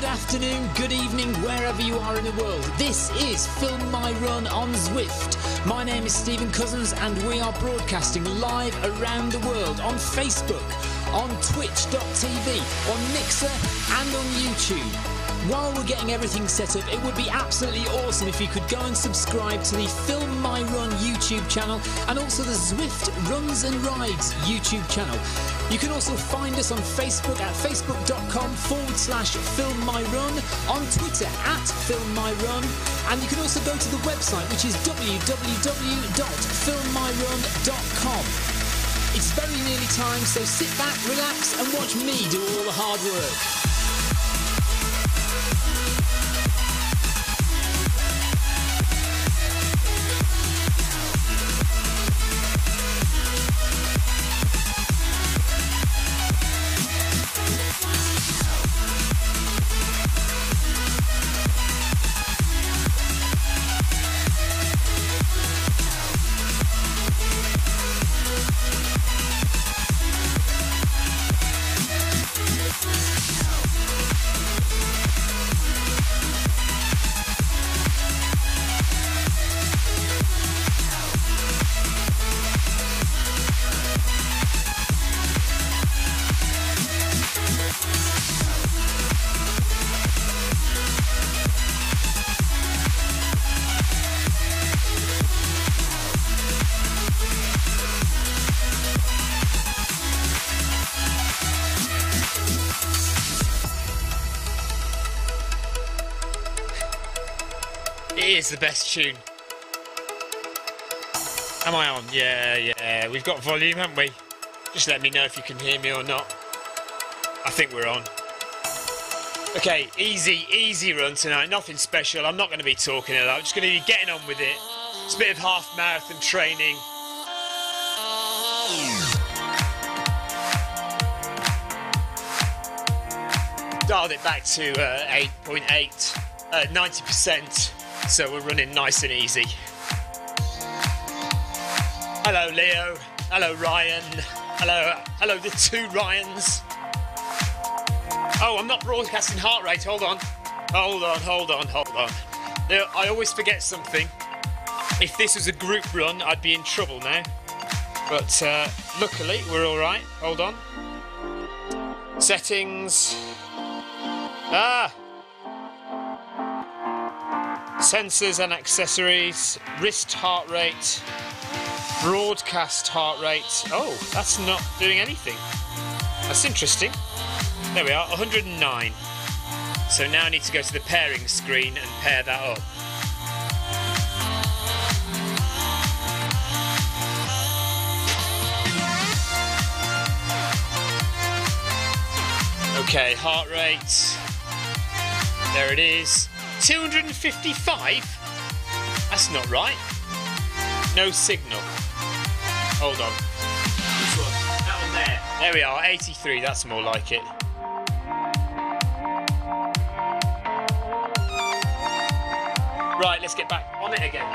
afternoon, good evening, wherever you are in the world. This is Film My Run on Zwift. My name is Stephen Cousins and we are broadcasting live around the world on Facebook, on twitch.tv, on Mixer and on YouTube. While we're getting everything set up, it would be absolutely awesome if you could go and subscribe to the Film My Run YouTube channel and also the Zwift Runs and Rides YouTube channel. You can also find us on Facebook at facebook.com/filmmyrun, on Twitter at filmmyrun, and you can also go to the website, which is www.filmmyrun.com. It's very nearly time, so sit back, relax and watch me do all the hard work. It is the best tune. Am I on? Yeah. We've got volume, haven't we? Just let me know if you can hear me or not. I think we're on. Okay, easy run tonight. Nothing special. I'm not going to be talking a lot. I'm just going to be getting on with it. It's a bit of half marathon training. Dialed it back to 8.8, 90%. So we're running nice and easy. Hello Leo, hello Ryan, hello the two Ryans. Oh, I'm not broadcasting heart rate, hold on. I always forget something. If this was a group run, I'd be in trouble now. But luckily, we're all right. Hold on. Settings. Sensors and accessories, wrist heart rate, broadcast heart rate. Oh, that's not doing anything. That's interesting. There we are, 109. So now I need to go to the pairing screen and pair that up. Okay, heart rate. There it is. 255? That's not right. No signal. Hold on. This one. That one there. There we are. 83. That's more like it. Right, let's get back on it again.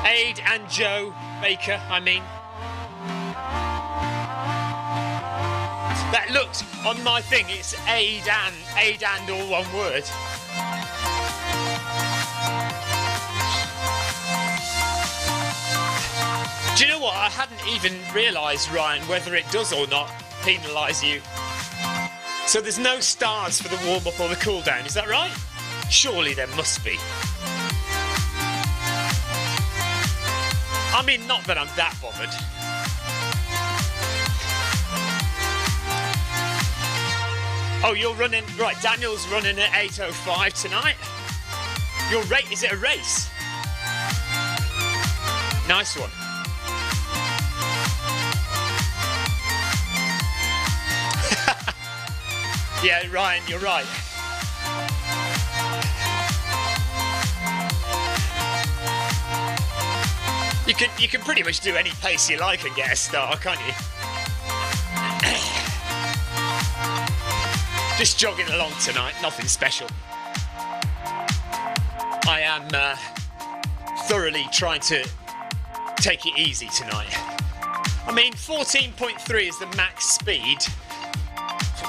Aid and Joe Baker, I mean. That looked on my thing, it's Aid and all one word. Do you know what? I hadn't even realised, Ryan, whether it does or not penalise you. So there's no stars for the warm-up or the cool-down, is that right? Surely there must be. I mean, not that I'm that bothered. Oh, you're running... Right, Daniel's running at 8:05 tonight. Your rate... Is it a race? Nice one. Yeah, Ryan, you're right. You can pretty much do any pace you like and get a star, can't you? Just jogging along tonight, nothing special. I am thoroughly trying to take it easy tonight. I mean, 14.3 is the max speed.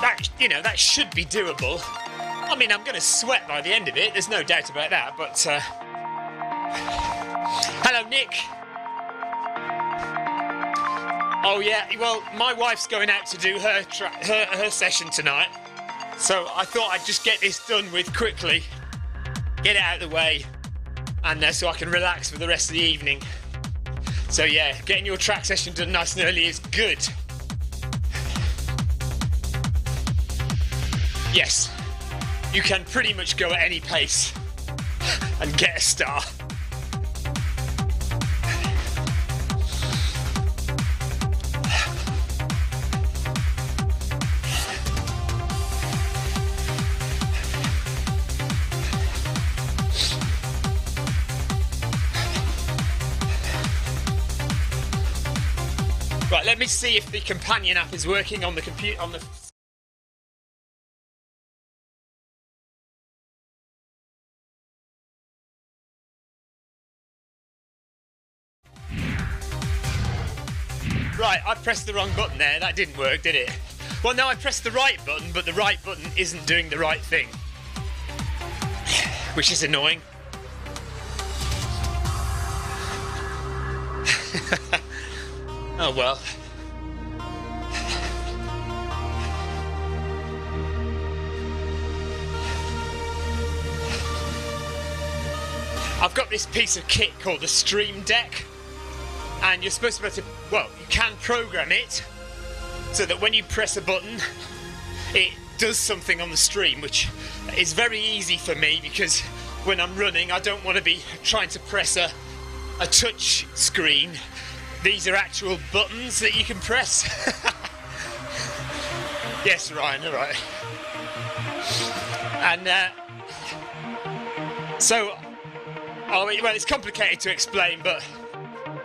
That, you know, that should be doable. I mean, I'm going to sweat by the end of it, there's no doubt about that, but... Hello, Nick. Oh, yeah, well, my wife's going out to do her session tonight, so I thought I'd just get this done with quickly, get it out of the way, and so I can relax for the rest of the evening. So, yeah, getting your track session done nice and early is good. Yes, you can pretty much go at any pace and get a star. Right, let me see if the companion app is working on the computer. Right, I pressed the wrong button there. That didn't work, did it? Well, no, I pressed the right button, but the right button isn't doing the right thing, which is annoying. Oh well. I've got this piece of kit called the Stream Deck, and you're supposed to be able to, well, you can program it so that when you press a button it does something on the stream, which is very easy for me because when I'm running I don't want to be trying to press a touch screen. These are actual buttons that you can press. Yes, Ryan, alright. And so, well, it's complicated to explain, but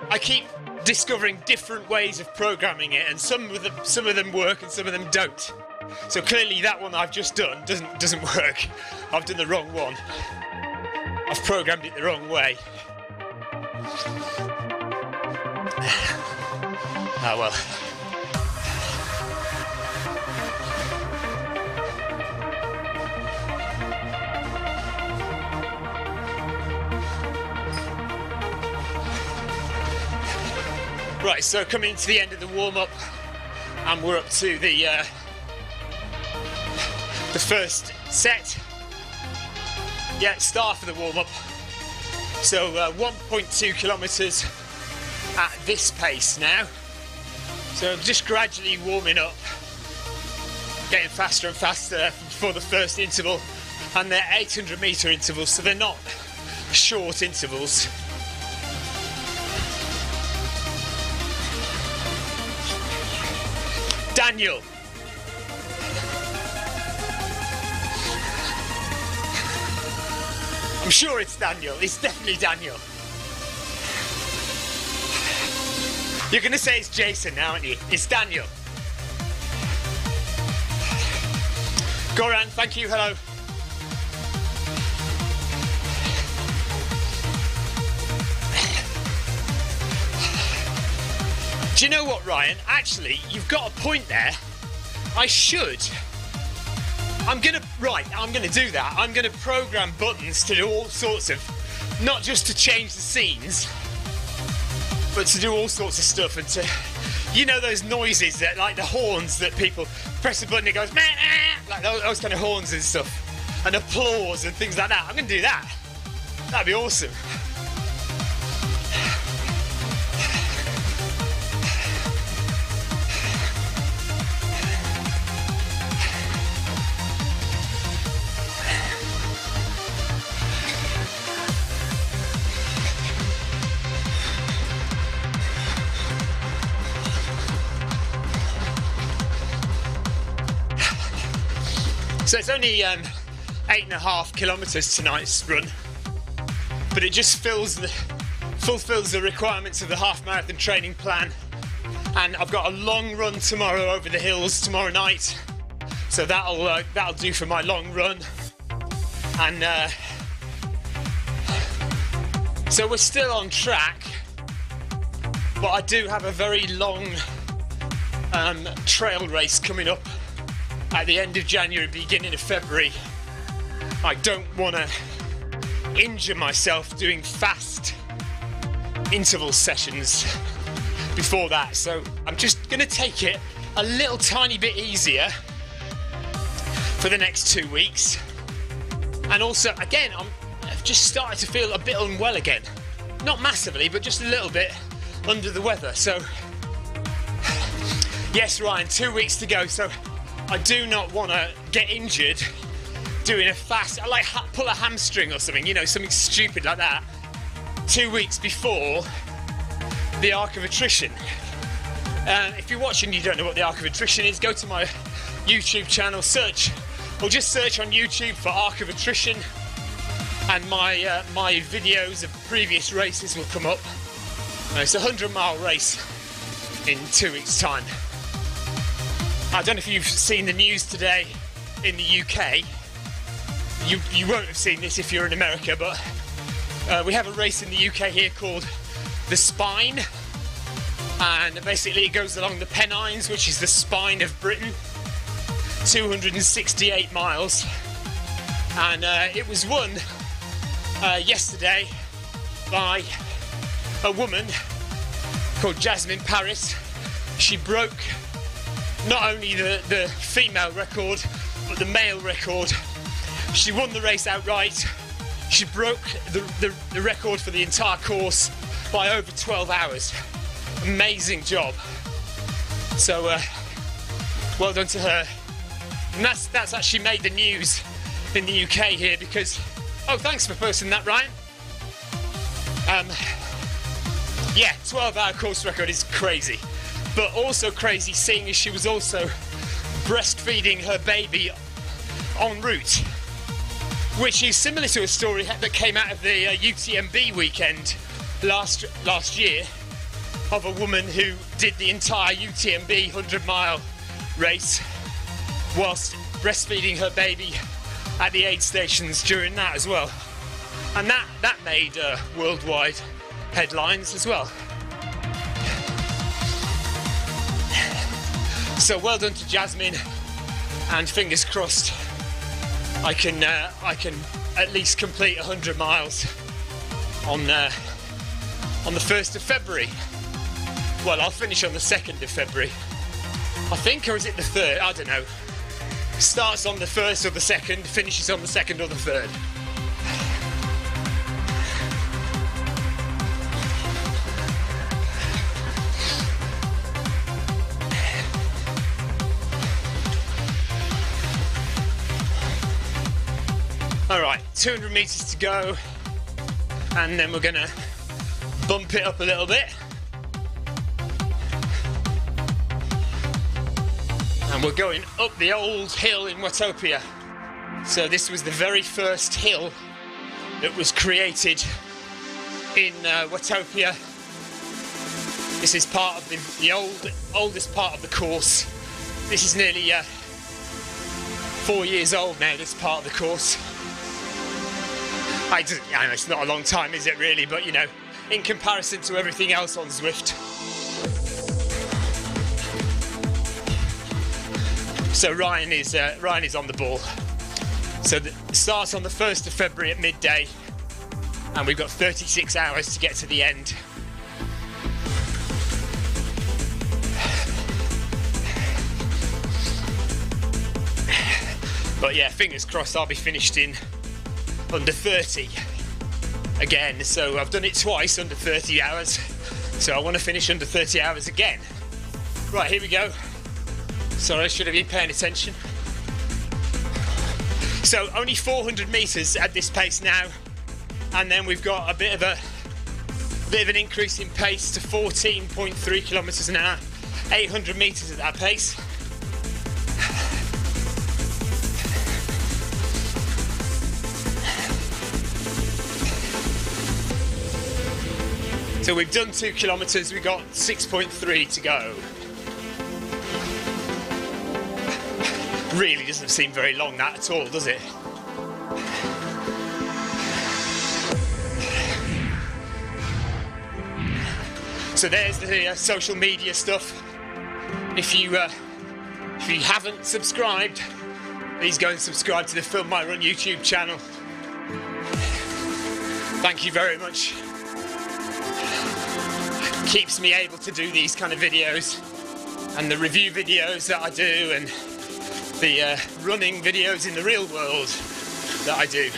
I keep discovering different ways of programming it, and some of them work and some of them don't. So clearly that one I've just done doesn't work. I've done the wrong one. I've programmed it the wrong way. Oh well. Right, so coming to the end of the warm-up, and we're up to the first set. Yeah, start for the warm-up. So 1.2 kilometres at this pace now. So just gradually warming up, getting faster and faster for the first interval, and they're 800 metre intervals, so they're not short intervals. Daniel. I'm sure it's Daniel. It's definitely Daniel. You're going to say it's Jason now, aren't you? It's Daniel. Goran, thank you. Hello. Do you know what, Ryan? Actually, you've got a point there. I'm going to do that. I'm going to program buttons to do all sorts of, not just to change the scenes, but to do all sorts of stuff, and to, you know, those noises that, like the horns that people press a button, it goes, meh, meh, like those kind of horns and stuff, and applause and things like that. I'm going to do that. That'd be awesome. So it's only 8.5 kilometres tonight's run, but it just fulfills the requirements of the half marathon training plan. And I've got a long run tomorrow over the hills tomorrow night, so that'll do for my long run. And So we're still on track, but I do have a very long trail race coming up at the end of January, beginning of February. I don't want to injure myself doing fast interval sessions before that, so I'm just going to take it a little tiny bit easier for the next 2 weeks. And also, again, I've just started to feel a bit unwell again. Not massively, but just a little bit under the weather. So, yes, Ryan, 2 weeks to go. So, I do not want to get injured doing a fast, like pull a hamstring or something, you know, something stupid like that, 2 weeks before the Arc of Attrition. If you're watching, you don't know what the Arc of Attrition is, go to my YouTube channel, search, or just search on YouTube for Arc of Attrition, and my videos of previous races will come up. It's a 100-mile race in 2 weeks' time. I don't know if you've seen the news today in the UK. You won't have seen this if you're in America, but we have a race in the UK here called the Spine, and basically it goes along the Pennines, which is the spine of Britain, 268 miles, and it was won yesterday by a woman called Jasmine Paris. She broke not only the female record, but the male record. She won the race outright. She broke the record for the entire course by over 12 hours. Amazing job. So, well done to her. And that's actually made the news in the UK here because... Oh, thanks for posting that, Ryan. Yeah, 12-hour course record is crazy. But also crazy seeing as she was also breastfeeding her baby en route, which is similar to a story that came out of the UTMB weekend last year of a woman who did the entire UTMB 100-mile race whilst breastfeeding her baby at the aid stations during that as well. And that made worldwide headlines as well. So well done to Jasmine, and fingers crossed I can at least complete 100 miles on the 1st of February. Well, I'll finish on the 2nd of February, I think, or is it the 3rd? I don't know. Starts on the 1st or the 2nd, finishes on the 2nd or the 3rd. Alright, 200 metres to go, and then we're gonna bump it up a little bit. And we're going up the old hill in Watopia. So this was the very first hill that was created in Watopia. This is part of the oldest part of the course. This is nearly 4 years old now, this part of the course. I know it's not a long time, is it really? But you know, in comparison to everything else on Zwift. So Ryan is on the ball. So it starts on the 1st of February at midday, and we've got 36 hours to get to the end. But yeah, fingers crossed I'll be finished in under 30 again. So I've done it twice under 30 hours, so I want to finish under 30 hours again. Right, here we go. Sorry, I should have been paying attention. So only 400 metres at this pace now, and then we've got a bit of an increase in pace to 14.3 kilometres an hour, 800 metres at that pace. So we've done 2 kilometres, we've got 6.3 to go. Really doesn't seem very long, that at all, does it? So there's the social media stuff. If you haven't subscribed, please go and subscribe to the Film My Run YouTube channel. Thank you very much. Keeps me able to do these kind of videos and the review videos that I do and the running videos in the real world that I do.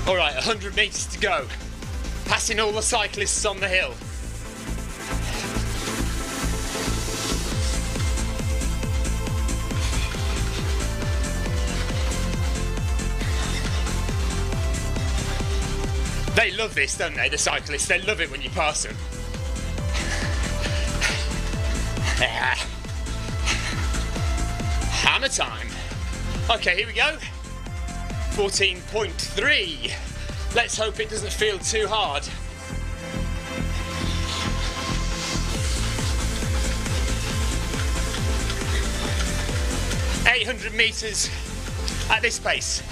Alright, 100 metres to go. Passing all the cyclists on the hill. They love this, don't they, the cyclists? They love it when you pass them. Hammer time. Okay, here we go. 14.3. Let's hope it doesn't feel too hard. $800 metres at this pace.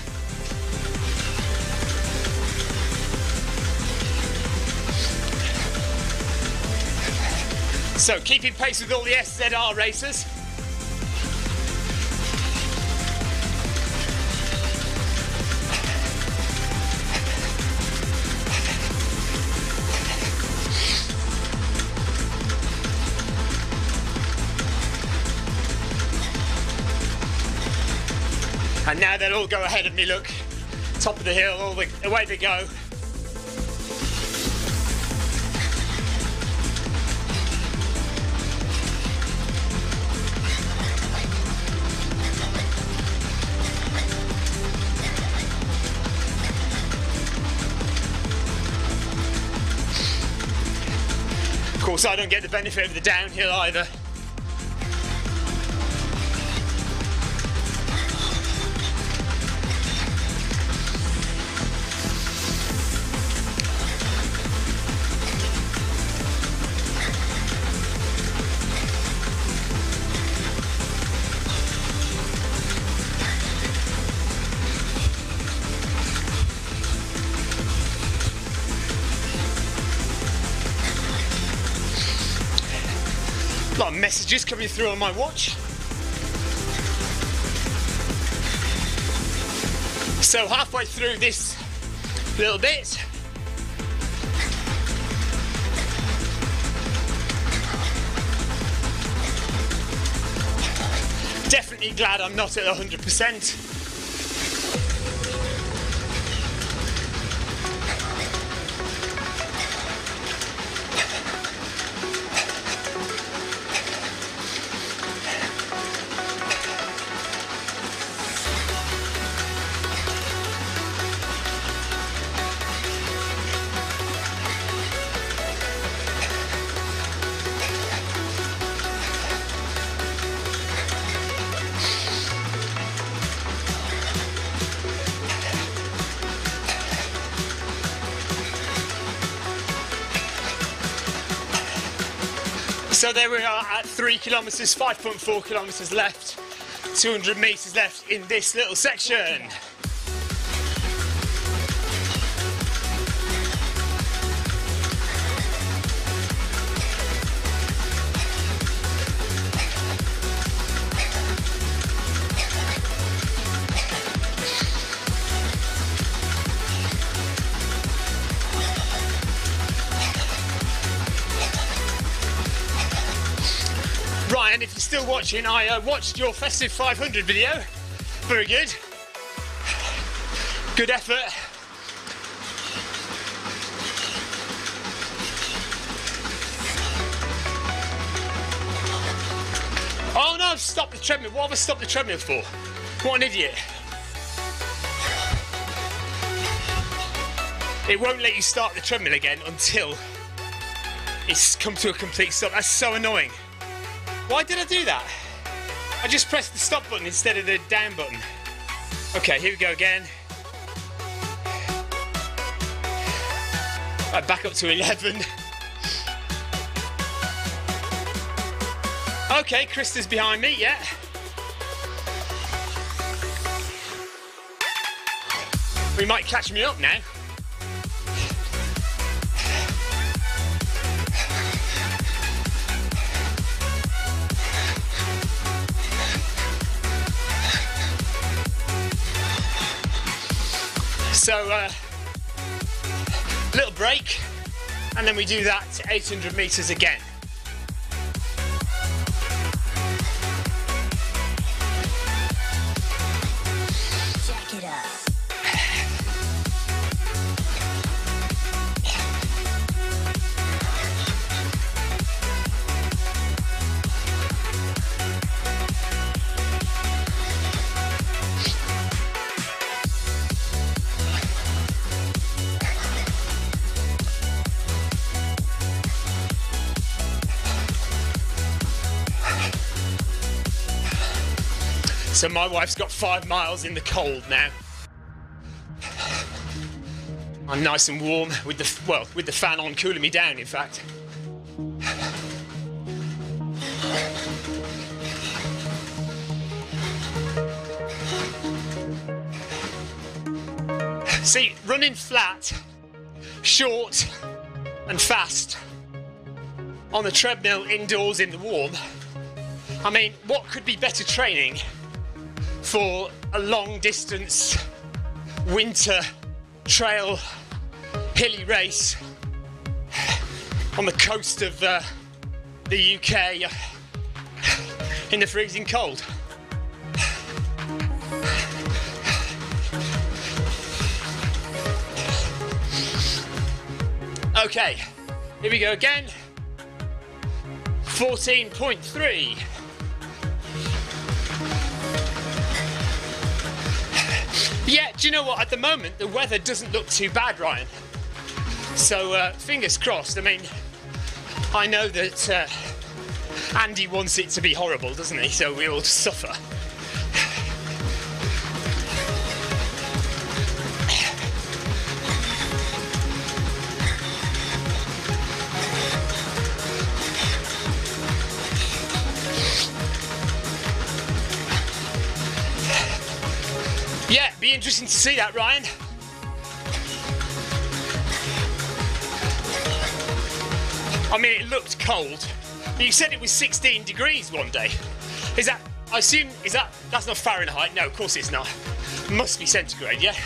So keeping pace with all the SZR racers. And now they'll all go ahead of me, look. Top of the hill, all the away they go. Of course, I don't get the benefit of the downhill either. A lot of messages coming through on my watch. So halfway through this little bit, definitely glad I'm not at 100%. So there we are at 3 kilometres, 5.4 kilometres left, 200 metres left in this little section. Ryan, if you're still watching, I watched your Festive 500 video. Very good. Good effort. Oh no, I've stopped the treadmill. What have I stopped the treadmill for? What an idiot. It won't let you start the treadmill again until it's come to a complete stop. That's so annoying. Why did I do that? I just pressed the stop button instead of the down button. Okay, here we go again. Right, back up to 11. Okay, Krista's behind me, yeah. We might catch me up now. So, little break, and then we do that 800 metres again. Check it out. So my wife's got 5 miles in the cold now. I'm nice and warm with the fan on, cooling me down, in fact. See, running flat, short and fast on the treadmill indoors in the warm, I mean, what could be better training for a long distance winter trail hilly race on the coast of the UK in the freezing cold? Okay, here we go again. 14.3. Yeah, do you know what? At the moment, the weather doesn't look too bad, Ryan. So, fingers crossed. I mean, I know that Andy wants it to be horrible, doesn't he? So we all suffer. Yeah, be interesting to see that, Ryan. I mean, it looked cold. You said it was 16 degrees one day. Is that, I assume, that's not Fahrenheit? No, of course it's not. Must be centigrade, yeah?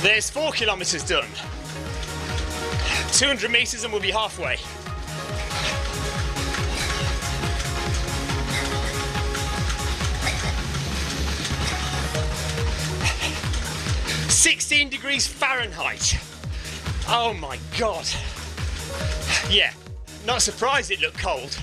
There's 4 kilometres done. 200 metres and we'll be halfway. (16 degrees Fahrenheit). Oh my God. Yeah, not surprised it looked cold.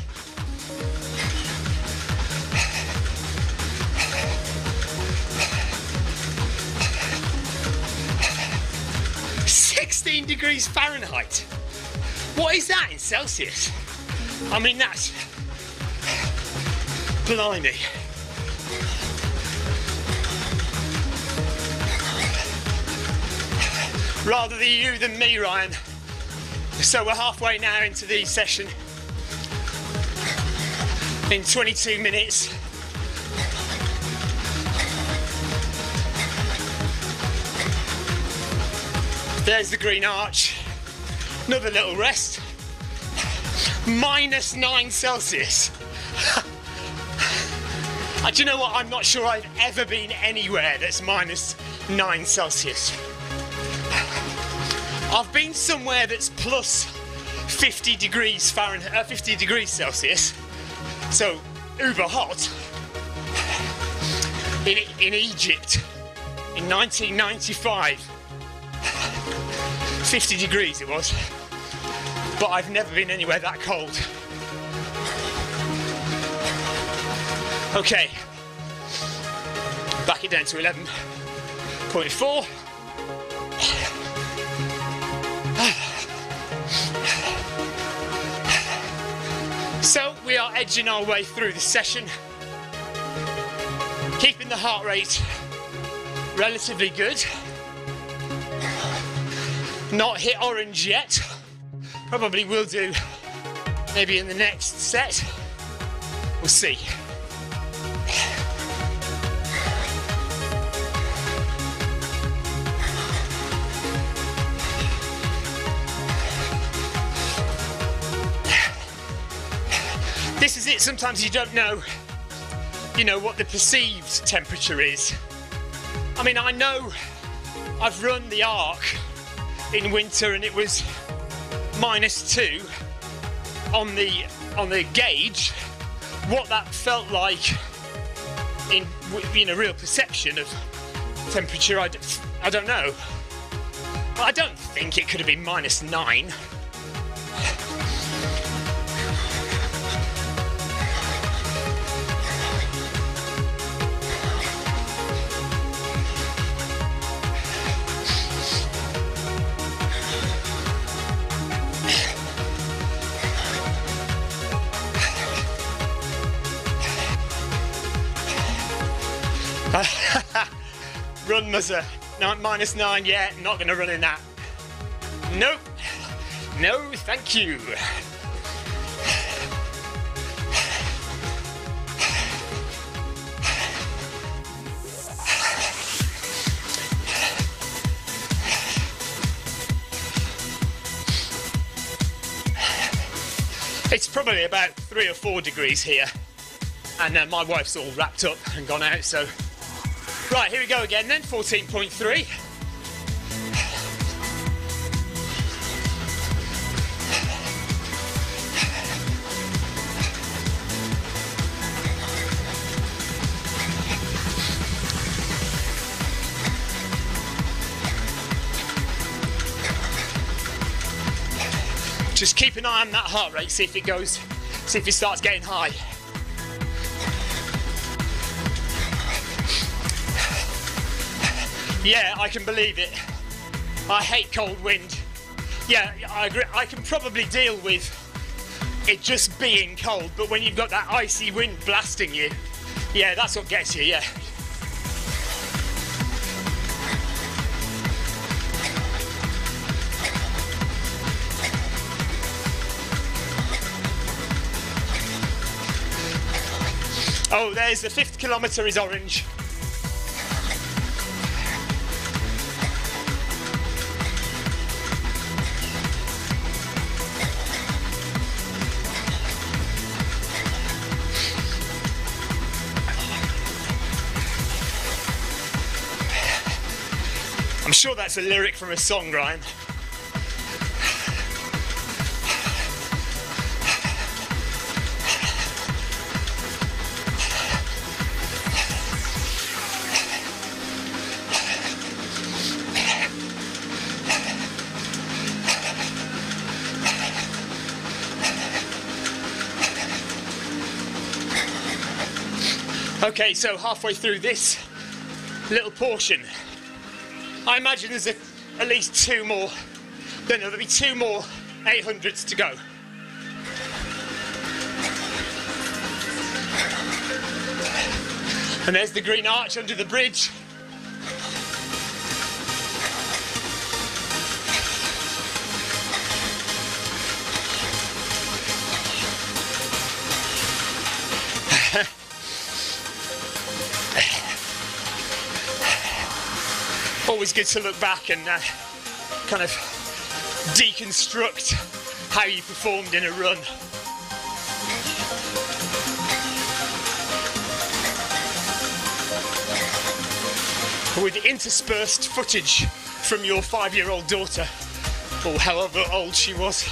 (16 degrees Fahrenheit). What is that in Celsius? I mean, that's... Blimey. Rather the you than me, Ryan. So we're halfway now into the session. In 22 minutes. There's the green arch. Another little rest. -9 Celsius. Do you know what? I'm not sure I've ever been anywhere that's -9 Celsius. I've been somewhere that's plus 50 degrees Fahrenheit, 50 degrees Celsius, so uber hot, in Egypt in 1995. 50 degrees it was, but I've never been anywhere that cold. Okay, back it down to 11.4. So we are edging our way through the session, keeping the heart rate relatively good. Not hit orange yet, probably will do maybe in the next set, we'll see. This is it, sometimes you don't know, what the perceived temperature is. I mean, I know I've run the Arc in winter and it was -2 on the gauge. What that felt like in real perception of temperature, I don't know. But I don't think it could have been -9. Run Muzzer, -9, yeah, not gonna run in that. Nope, no thank you. It's probably about 3 or 4 degrees here, and my wife's all wrapped up and gone out, so. Right, here we go again then, 14.3. Just keep an eye on that heart rate, see if it starts getting high. Yeah, I can believe it. I hate cold wind. Yeah, I agree. I can probably deal with it just being cold, but when you've got that icy wind blasting you, yeah, that's what gets you, yeah. Oh, there's the 5th kilometre is orange. I'm sure that's a lyric from a song, Ryan. Okay, so halfway through this little portion, I imagine there's at least 2 more. Then there'll be 2 more 800s to go. And there's the green arch under the bridge. Always good to look back and kind of deconstruct how you performed in a run. With interspersed footage from your 5-year-old daughter or however old she was.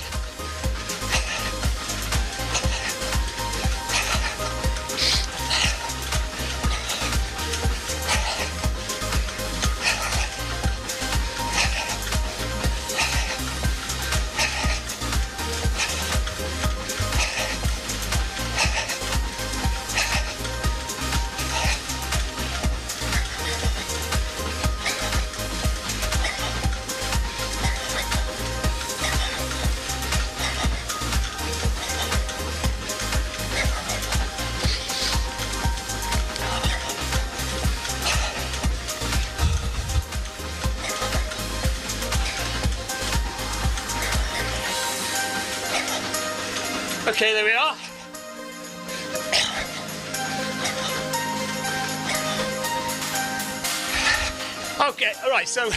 Okay, there we are. Okay, all right, so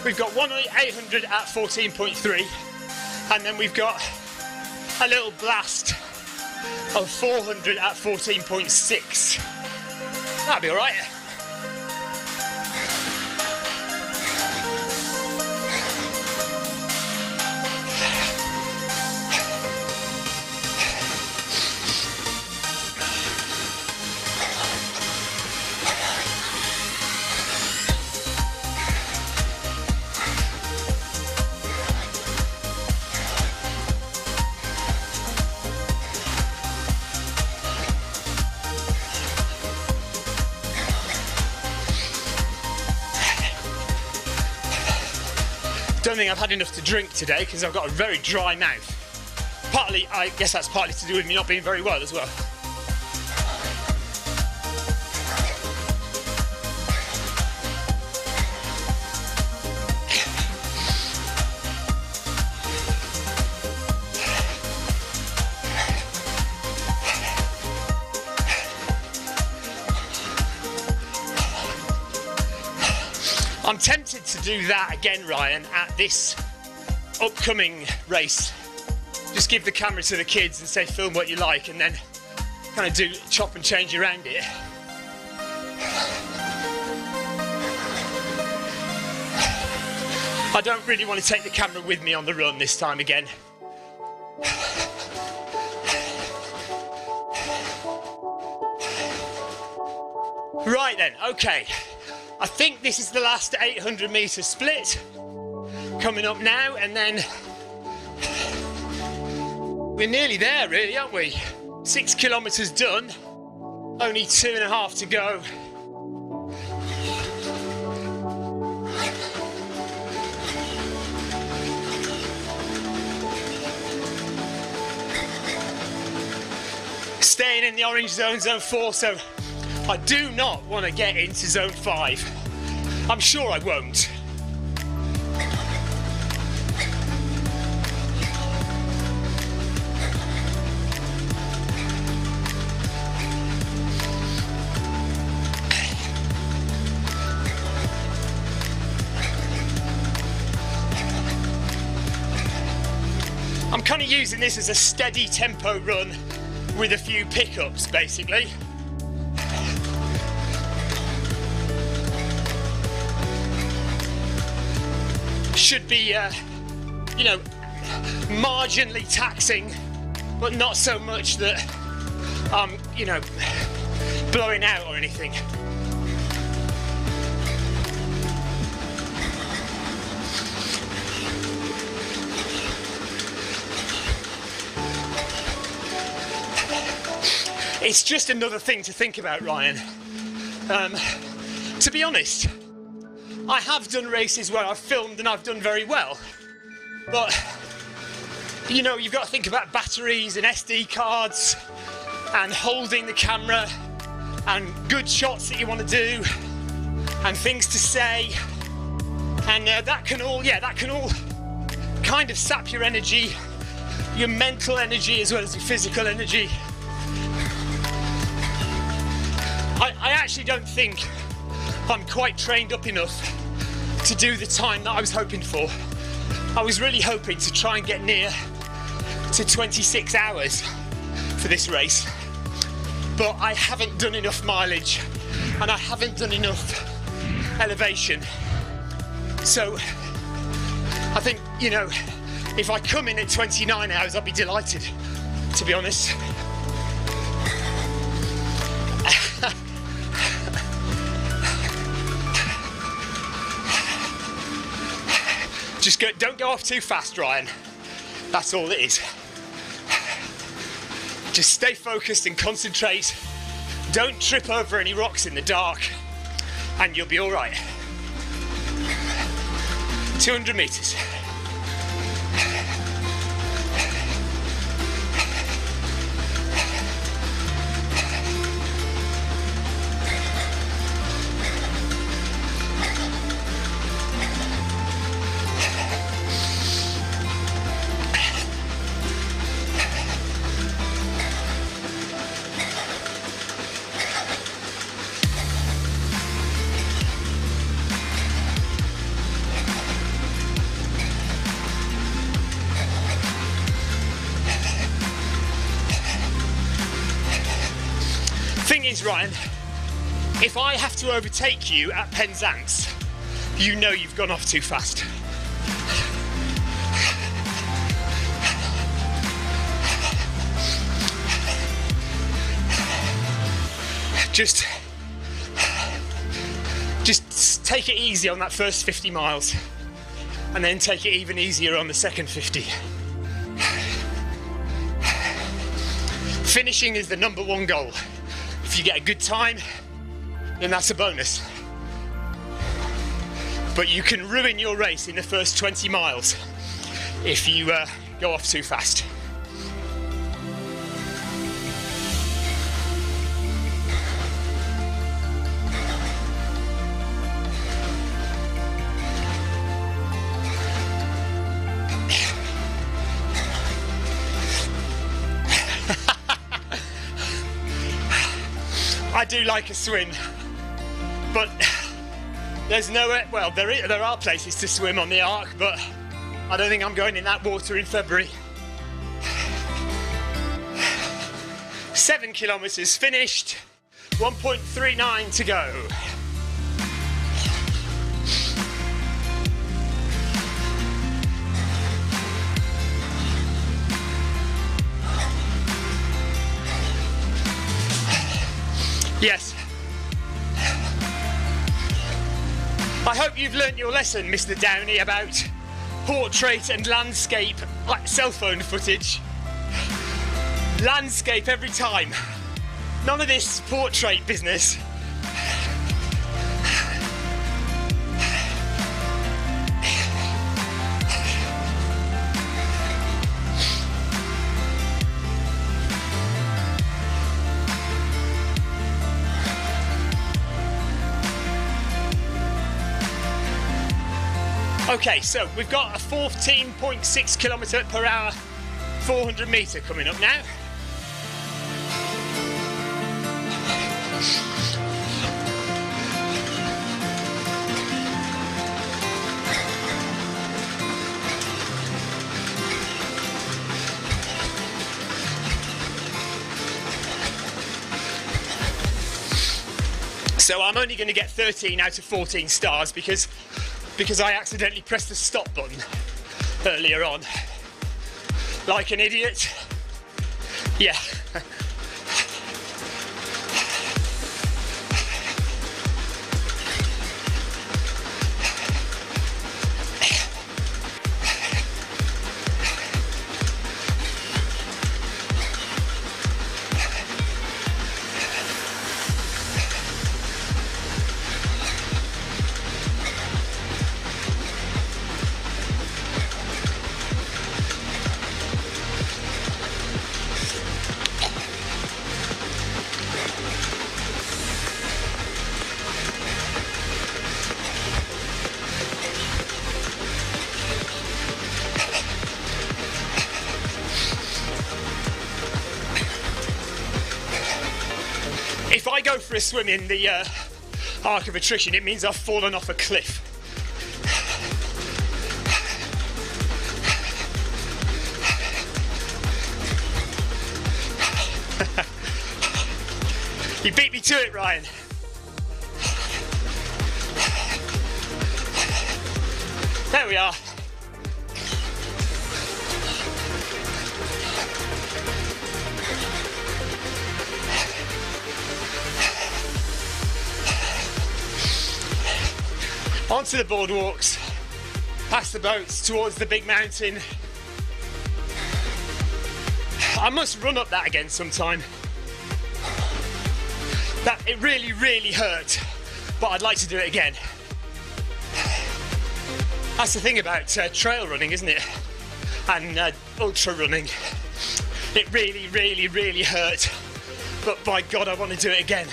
we've got 800 at 14.3, and then we've got a little blast of 400 at 14.6. That'll be all right. Don't think I've had enough to drink today because I've got a very dry mouth. Partly, I guess that's partly to do with me not being very well as well. I'm tempted to do that again, Ryan, at this upcoming race. Just give the camera to the kids and say film what you like, and then kind of do chop and change around it. I don't really want to take the camera with me on the run this time again. Right then, okay. I think this is the last 800 metre split coming up now, and then we're nearly there really, aren't we? 6 kilometres done, only 2.5 to go. Staying in the orange zone, zone 4, so I do not want to get into zone 5. I'm sure I won't. I'm kind of using this as a steady tempo run with a few pickups, basically. Should be, you know, marginally taxing, but not so much that I'm, you know, blowing out or anything. It's just another thing to think about, Ryan. To be honest, I have done races where I've filmed and I've done very well, but you know, you've got to think about batteries and SD cards and holding the camera and good shots that you want to do and things to say, and that can all kind of sap your energy, your mental energy as well as your physical energy. I actually don't think I'm quite trained up enough to do the time that I was hoping for. I was really hoping to try and get near to 26 hours for this race, but I haven't done enough mileage and I haven't done enough elevation. So I think, you know, if I come in at 29 hours, I'll be delighted, to be honest. Just don't go off too fast, Ryan. That's all it is. Just stay focused and concentrate. Don't trip over any rocks in the dark, and you'll be all right. 200 meters. Thing is, Ryan, if I have to overtake you at Penzance, you know you've gone off too fast. Just take it easy on that first 50 miles, and then take it even easier on the second 50. Finishing is the #1 goal. If you get a good time, then that's a bonus. But you can ruin your race in the first 20 miles if you go off too fast. I do like a swim, but there's nowhere. Well, there are places to swim on the Arc, but I don't think I'm going in that water in February. 7 kilometers finished, 1.39 to go. Yes. I hope you've learnt your lesson, Mr. Downey, about portrait and landscape, like cell phone footage. Landscape every time. None of this portrait business. Okay, so we've got a 14.6 kilometre per hour 400 metre coming up now. So I'm only going to get 13 out of 14 stars because I accidentally pressed the stop button earlier on. Like an idiot. Yeah. If I go for a swim in the Arc of Attrition, it means I've fallen off a cliff. You beat me to it, Ryan. There we are. onto the boardwalks, past the boats, towards the big mountain. I must run up that again sometime. It really, really hurt, but I'd like to do it again. That's the thing about trail running, isn't it? And ultra running. It really, really, really hurt, but by God, I want to do it again.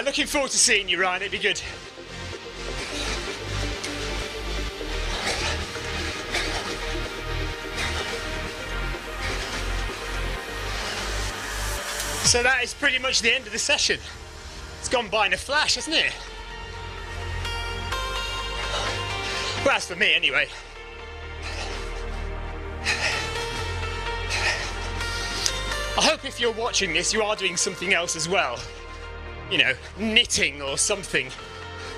Looking forward to seeing you, Ryan. It'd be good. So that is pretty much the end of the session. It's gone by in a flash, hasn't it? Well, that's for me anyway. I hope if you're watching this, you are doing something else as well. You know, knitting or something,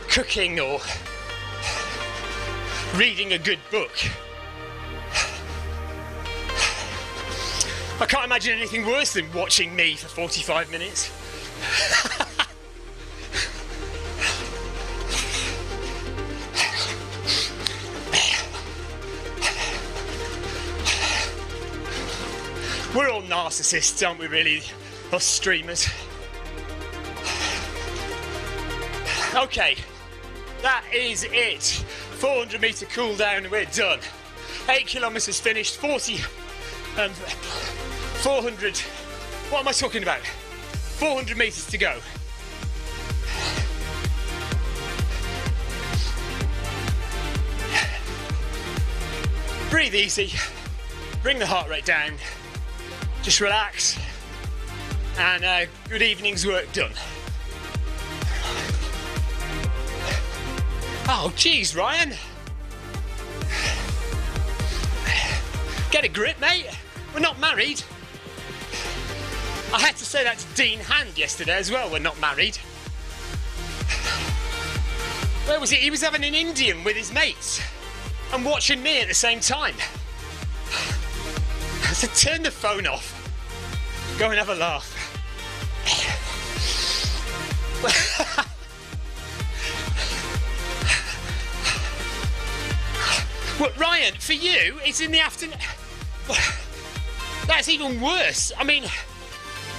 cooking or reading a good book. I can't imagine anything worse than watching me for 45 minutes. We're all narcissists, aren't we, really, us streamers? Okay, that is it. 400 metre cool down, we're done. 8 kilometres finished, 400, what am I talking about? 400 metres to go. Breathe easy, bring the heart rate down, just relax, and good evening's work done. Oh, geez, Ryan. Get a grip, mate. We're not married. I had to say that to Dean Hand yesterday as well, we're not married. Where was he? He was having an Indian with his mates and watching me at the same time. So turn the phone off. Go and have a laugh. Well, Ryan, for you, it's in the afternoon. That's even worse. I mean,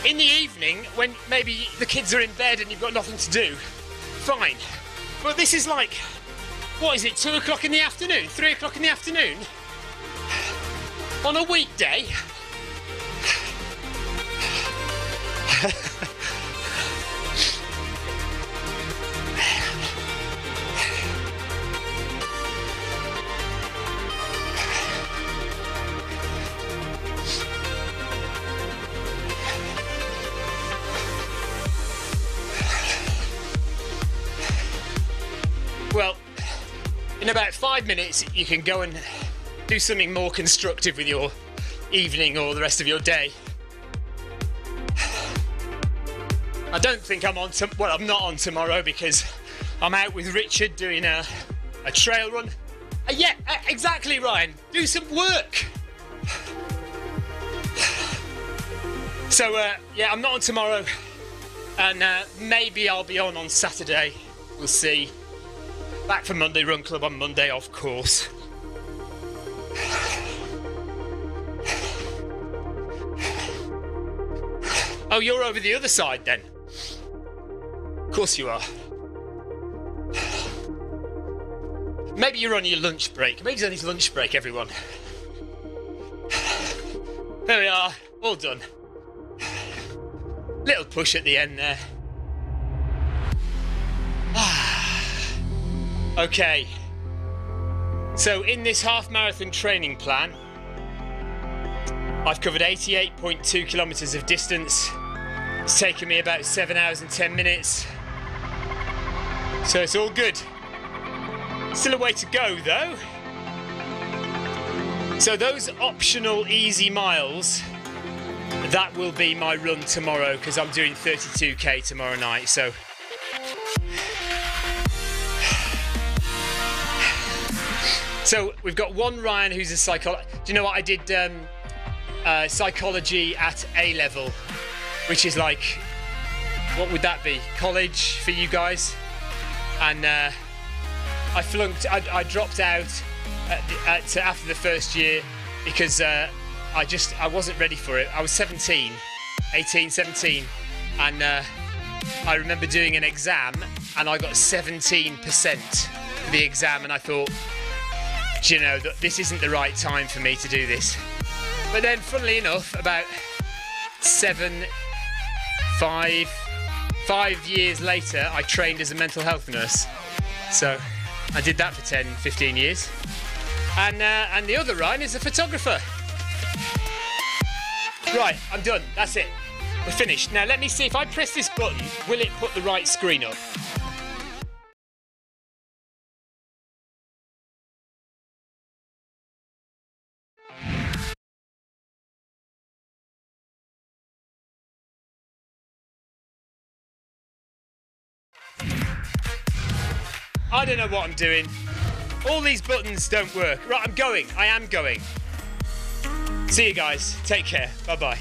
in the evening, when maybe the kids are in bed and you've got nothing to do, fine. But this is like, what is it, 2 o'clock in the afternoon, 3 o'clock in the afternoon? On a weekday? Well, in about 5 minutes, you can go and do something more constructive with your evening or the rest of your day. I don't think I'm on, well, I'm not on tomorrow because I'm out with Richard doing a trail run. Yeah, exactly, Ryan. Do some work. So, yeah, I'm not on tomorrow. And maybe I'll be on Saturday. We'll see. Back for Monday Run Club on Monday, of course. Oh, you're over the other side then? Of course you are. Maybe you're on your lunch break. Maybe it's on his lunch break, everyone. There we are, all done. Little push at the end there. Okay, so in this half marathon training plan, I've covered 88.2 kilometres of distance. It's taken me about 7 hours and 10 minutes. So it's all good. Still a way to go though. So those optional easy miles, that will be my run tomorrow because I'm doing 32k tomorrow night. So So we've got one Ryan who's a psychologist. Do you know what? I did psychology at A level, which is like, what would that be? College for you guys? And I flunked. I dropped out after the first year because I wasn't ready for it. I was 17, and I remember doing an exam and I got 17% for the exam, and I thought, do you know, this isn't the right time for me to do this. But then, funnily enough, about 5 years later, I trained as a mental health nurse. So I did that for 10, 15 years. And the other Ryan is a photographer. Right, I'm done. That's it. We're finished. Now let me see if I press this button, will it put the right screen up? I don't know what I'm doing. All these buttons don't work. Right, I'm going. I am going. See you guys. Take care. Bye-bye.